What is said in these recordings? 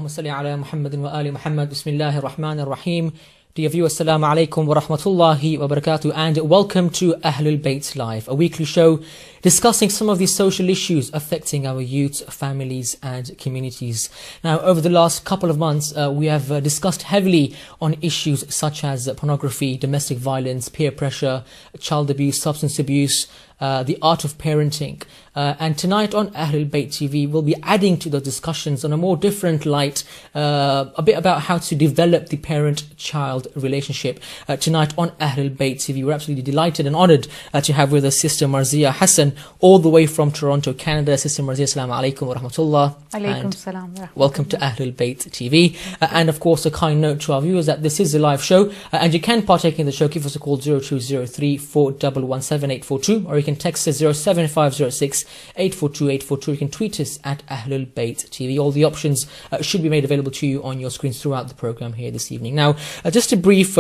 Allahumma salli ala Muhammadin wa ali Muhammad. Bismillahir Rahmanir Rahim. Dear viewers, Assalamu alaikum wa rahmatullahi wa barakatuh, and welcome to Ahlulbayt Live, a weekly show discussing some of the social issues affecting our youth, families and communities. Now, over the last couple of months, we have discussed heavily on issues such as pornography, domestic violence, peer pressure, child abuse, substance abuse, the art of parenting. And tonight on Ahlulbayt TV, we'll be adding to the discussions on a more different light, a bit about how to develop the parent-child relationship. Tonight on Ahlulbayt TV, we're absolutely delighted and honoured to have with us Sister Marzia Hassan, all the way from Toronto, Canada. Sister Marzia, assalamu alaikum wa rahmatullah. Alaikum salam wa rahmatullah. Welcome to Ahlulbayt TV. And of course, a kind note to our viewers that this is a live show, and you can partake in the show. Give us a call 0203 411 842, or you can text us 07506 842 842. You can tweet us at Ahlulbayt TV. All the options should be made available to you on your screens throughout the program here this evening. Now, just a brief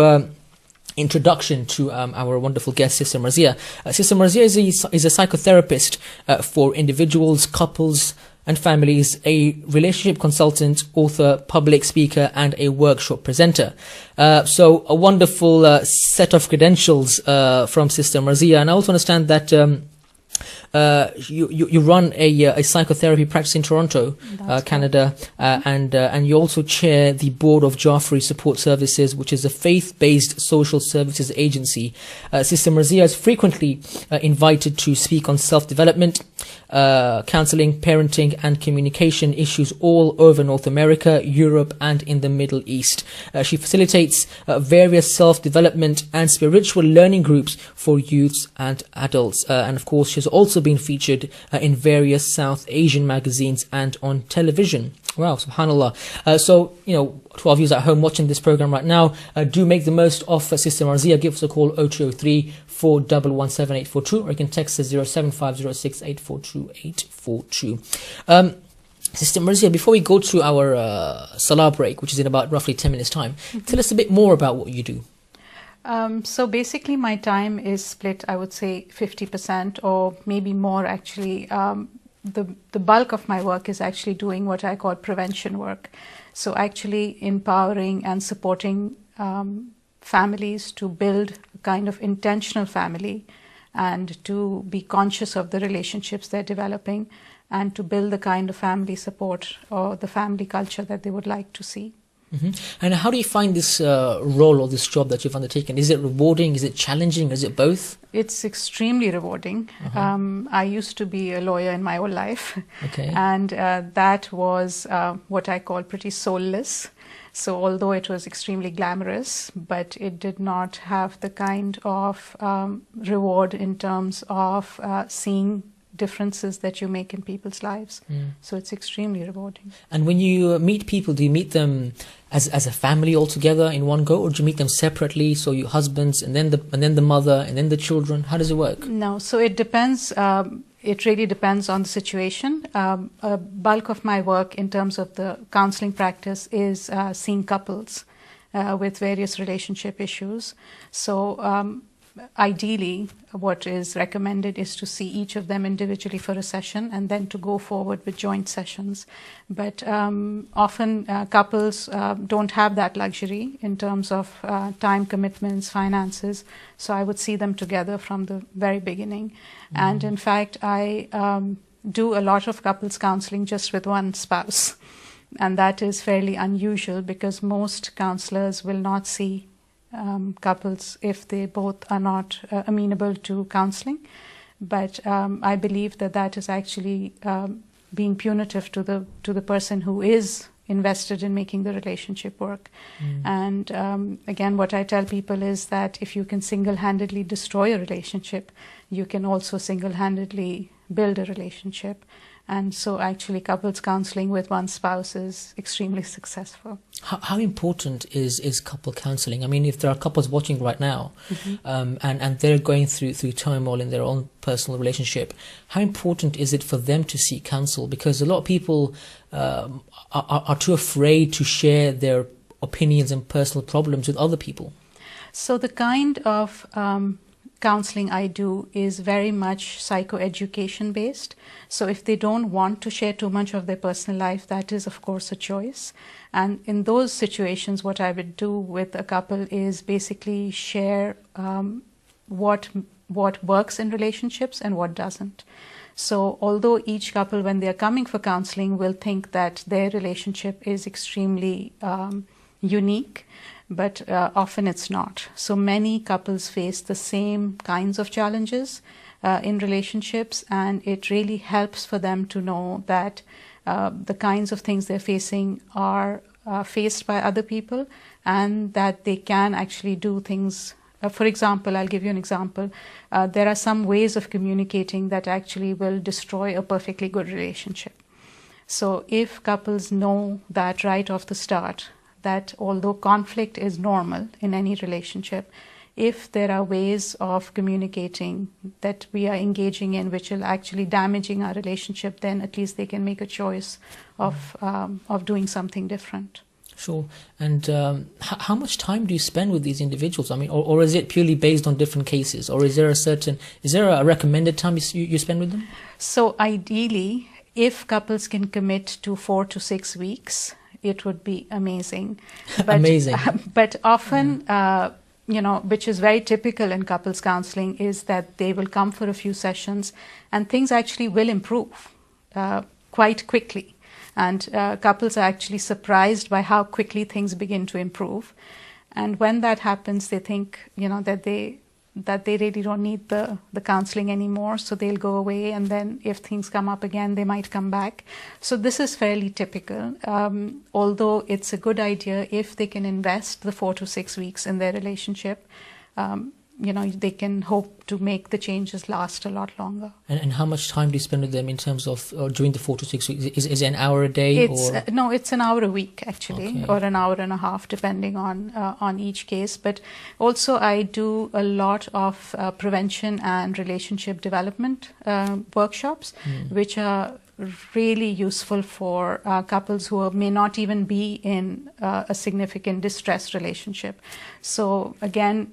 introduction to our wonderful guest, Sister Marzia. Sister Marzia is a psychotherapist for individuals, couples and families, a relationship consultant, author, public speaker and a workshop presenter. So a wonderful set of credentials from Sister Marzia. And I also understand that you run a psychotherapy practice in Toronto, Canada, and you also chair the board of Jaffrey Support Services, which is a faith-based social services agency. Sister Marzia is frequently invited to speak on self-development, counseling, parenting and communication issues all over North America, Europe and in the Middle East. She facilitates various self-development and spiritual learning groups for youths and adults. And of course, she's also been featured in various South Asian magazines and on television. Wow, subhanallah. So, you know, to our viewers at home watching this program right now, do make the most of Sister Marzia. Give us a call 0203 411 842, or you can text us 07506 842 842. Sister Marzia, before we go to our Salah break, which is in about roughly 10 minutes time, tell us a bit more about what you do. So basically my time is split, I would say 50% or maybe more actually. The bulk of my work is actually doing what I call prevention work. So actually empowering and supporting families to build a kind of intentional family and to be conscious of the relationships they're developing and to build the kind of family support or the family culture that they would like to see. And how do you find this role or this job that you've undertaken? Is it rewarding? Is it challenging? Is it both? It's extremely rewarding. I used to be a lawyer in my whole life. Okay. And that was what I call pretty soulless. So although it was extremely glamorous, but it did not have the kind of reward in terms of seeing differences that you make in people's lives. So it's extremely rewarding. And when you meet people, do you meet them as a family all together in one go, or do you meet them separately? So your husbands and then the mother and then the children. How does it work? No, so it depends. It really depends on the situation. A bulk of my work in terms of the counseling practice is seeing couples with various relationship issues. So ideally, what is recommended is to see each of them individually for a session and then to go forward with joint sessions. But often couples don't have that luxury in terms of time commitments, finances. So I would see them together from the very beginning. And in fact, I do a lot of couples counseling just with one spouse. And that is fairly unusual because most counselors will not see couples if they both are not amenable to counseling. But I believe that that is actually being punitive to the person who is invested in making the relationship work. And again, what I tell people is that if you can single-handedly destroy a relationship, you can also single-handedly build a relationship. And so actually couples counseling with one spouse is extremely successful. How important is couple counseling? I mean, if there are couples watching right now and they're going through turmoil in their own personal relationship, how important is it for them to seek counsel? Because a lot of people are too afraid to share their opinions and personal problems with other people. So the kind of counseling I do is very much psychoeducation based. So if they don't want to share too much of their personal life, that is of course a choice. And in those situations, what I would do with a couple is basically share what works in relationships and what doesn't. So although each couple, when they're coming for counseling, will think that their relationship is extremely unique, but often it's not. So many couples face the same kinds of challenges in relationships, and it really helps for them to know that the kinds of things they're facing are faced by other people, and that they can actually do things. For example, I'll give you an example. There are some ways of communicating that actually will destroy a perfectly good relationship. So if couples know that right off the start, that although conflict is normal in any relationship, if there are ways of communicating that we are engaging in which will actually damaging our relationship, then at least they can make a choice of doing something different. Sure. And how much time do you spend with these individuals? I mean, or is it purely based on different cases, or is there a recommended time you spend with them? So ideally, if couples can commit to 4 to 6 weeks, it would be amazing. But, amazing. But often, which is very typical in couples counseling, is that they will come for a few sessions and things actually will improve quite quickly. And couples are actually surprised by how quickly things begin to improve. And when that happens, they think, that they really don't need the counseling anymore, so they'll go away, and then if things come up again, they might come back. So this is fairly typical, although it's a good idea if they can invest the 4 to 6 weeks in their relationship. They can hope to make the changes last a lot longer. And how much time do you spend with them in terms of during the 4 to 6 weeks? Is it an hour a day? No, it's an hour a week actually, okay. Or an hour and a half, depending on each case. But also I do a lot of prevention and relationship development workshops, which are really useful for couples who may not even be in a significant distressed relationship. So again,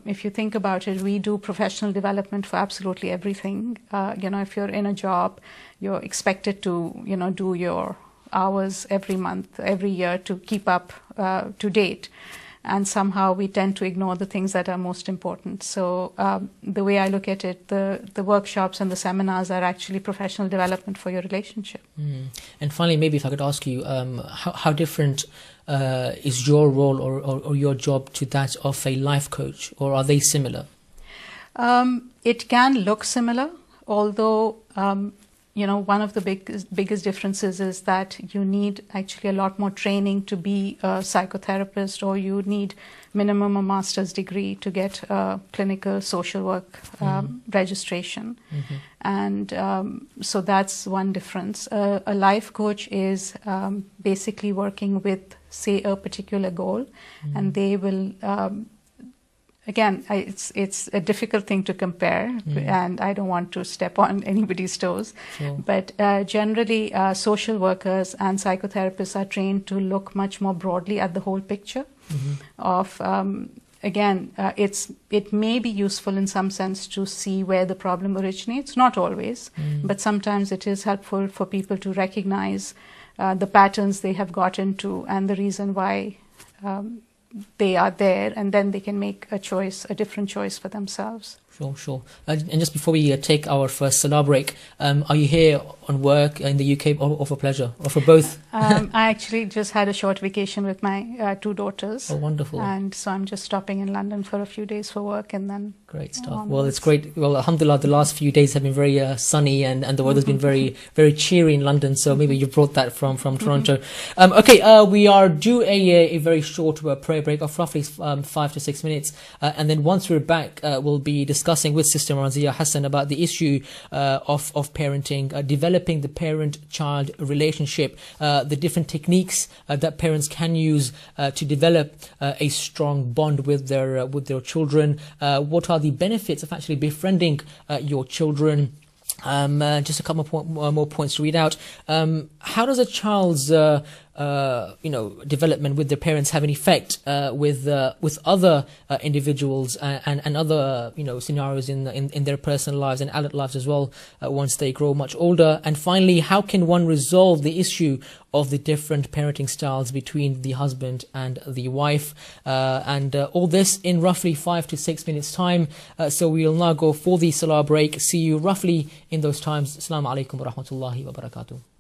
if you think about it, we do professional development for absolutely everything. If you're in a job, you're expected to, do your hours every month, every year to keep up to date. And somehow we tend to ignore the things that are most important. So the way I look at it, the workshops and the seminars are actually professional development for your relationship. And finally, maybe if I could ask you, how different is your role or your job to that of a life coach, or are they similar? It can look similar, although one of the biggest differences is that you need actually a lot more training to be a psychotherapist, or you need minimum a master's degree to get a clinical social work registration. And so that's one difference. A life coach is basically working with, say, a particular goal, and they will again, it's a difficult thing to compare, and I don't want to step on anybody's toes. Sure. But generally, social workers and psychotherapists are trained to look much more broadly at the whole picture of, it may be useful in some sense to see where the problem originates, not always, but sometimes it is helpful for people to recognize the patterns they have got into and the reason why they are there, and then they can make a different choice for themselves. Sure. And just before we take our first Salah break, are you here on work in the UK or for pleasure, or for both? I actually just had a short vacation with my 2 daughters. Oh, wonderful. And so I'm just stopping in London for a few days for work, and then... Great stuff. Well, it's great. Well, alhamdulillah, the last few days have been very sunny, and the weather's been very, very cheery in London, so maybe you brought that from Toronto. We are due a very short prayer break of roughly 5 to 6 minutes, and then once we're back, we'll be discussing with Sister Marzia Hassan about the issue of parenting, developing the parent-child relationship, the different techniques that parents can use to develop a strong bond with their children. What are the benefits of actually befriending your children? Just a couple more points to read out. How does a child's development with their parents have an effect with other individuals and other scenarios in their personal lives and adult lives as well once they grow much older. And finally, how can one resolve the issue of the different parenting styles between the husband and the wife, and all this in roughly 5 to 6 minutes time. So we'll now go for the salah break. See you roughly in those times. Assalamu alaikum wa rahmatullahi wa barakatuh.